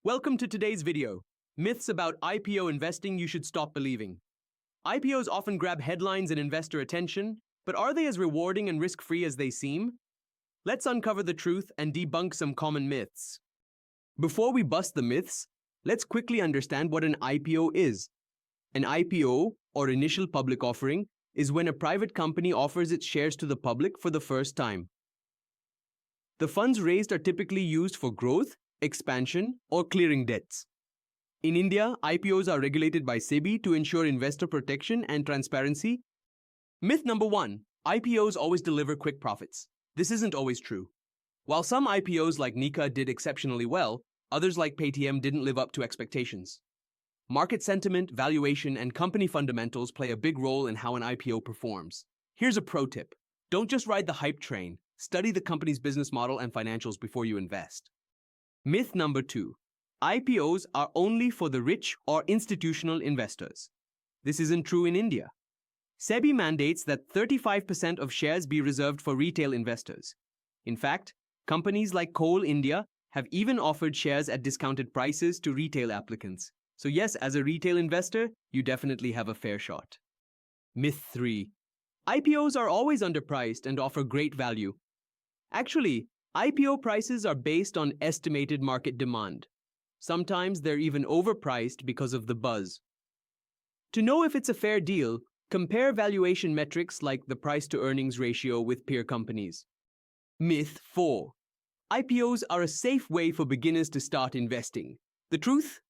Welcome to today's video. Myths about IPO investing you should stop believing. IPOs often grab headlines and investor attention, but are they as rewarding and risk-free as they seem? Let's uncover the truth and debunk some common myths. Before we bust the myths, let's quickly understand what an IPO is. An IPO, or initial public offering, is when a private company offers its shares to the public for the first time. The funds raised are typically used for growth, expansion, or clearing debts. In India, IPOs are regulated by SEBI to ensure investor protection and transparency. Myth number 1. IPOs always deliver quick profits. This isn't always true. While some IPOs like Nykaa did exceptionally well, others like Paytm didn't live up to expectations. Market sentiment, valuation, and company fundamentals play a big role in how an IPO performs. Here's a pro tip. Don't just ride the hype train. Study the company's business model and financials before you invest. Myth number 2. IPOs are only for the rich or institutional investors. This isn't true in India. SEBI mandates that 35% of shares be reserved for retail investors. In fact, companies like Coal India have even offered shares at discounted prices to retail applicants. So yes, as a retail investor, you definitely have a fair shot. Myth 3. IPOs are always underpriced and offer great value. Actually, IPO prices are based on estimated market demand. Sometimes they're even overpriced because of the buzz. To know if it's a fair deal, compare valuation metrics like the price-to-earnings ratio with peer companies. Myth 4. IPOs are a safe way for beginners to start investing. The truth?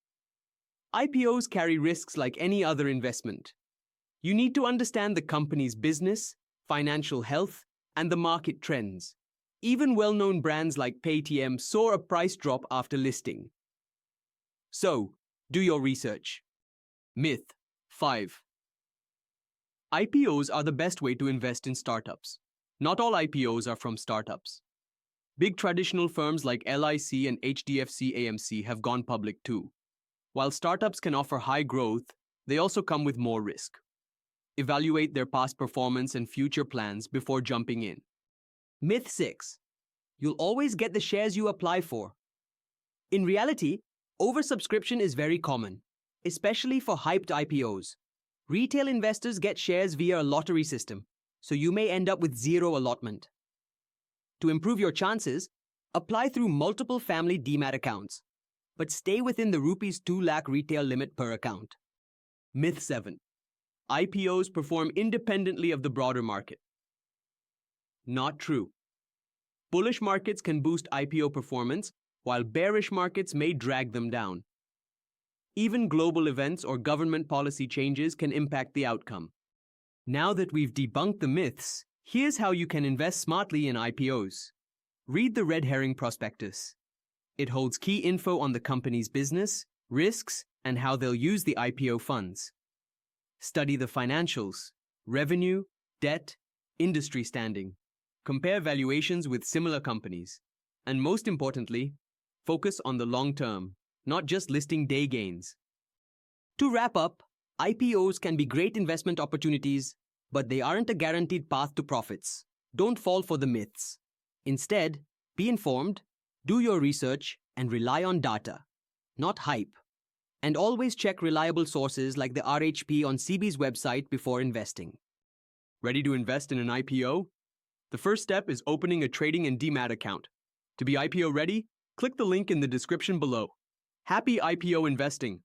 IPOs carry risks like any other investment. You need to understand the company's business, financial health, and the market trends. Even well-known brands like Paytm saw a price drop after listing. So, do your research. Myth 5. IPOs are the best way to invest in startups. Not all IPOs are from startups. Big traditional firms like LIC and HDFC AMC have gone public too. While startups can offer high growth, they also come with more risk. Evaluate their past performance and future plans before jumping in. Myth 6. You'll always get the shares you apply for. In reality, oversubscription is very common, especially for hyped IPOs. Retail investors get shares via a lottery system, so you may end up with zero allotment. To improve your chances, apply through multiple family demat accounts, but stay within the Rs 2 lakh retail limit per account. Myth 7. IPOs perform independently of the broader market. Not true. Bullish markets can boost IPO performance, while bearish markets may drag them down. Even global events or government policy changes can impact the outcome. Now that we've debunked the myths, here's how you can invest smartly in IPOs. Read the red herring prospectus. It holds key info on the company's business, risks, and how they'll use the IPO funds. Study the financials, revenue, debt, industry standing. Compare valuations with similar companies. And most importantly, focus on the long term, not just listing day gains. To wrap up, IPOs can be great investment opportunities, but they aren't a guaranteed path to profits. Don't fall for the myths. Instead, be informed, do your research, and rely on data, not hype. And always check reliable sources like the RHP on SEBI's website before investing. Ready to invest in an IPO? The first step is opening a trading and demat account. To be IPO ready, click the link in the description below. Happy IPO investing!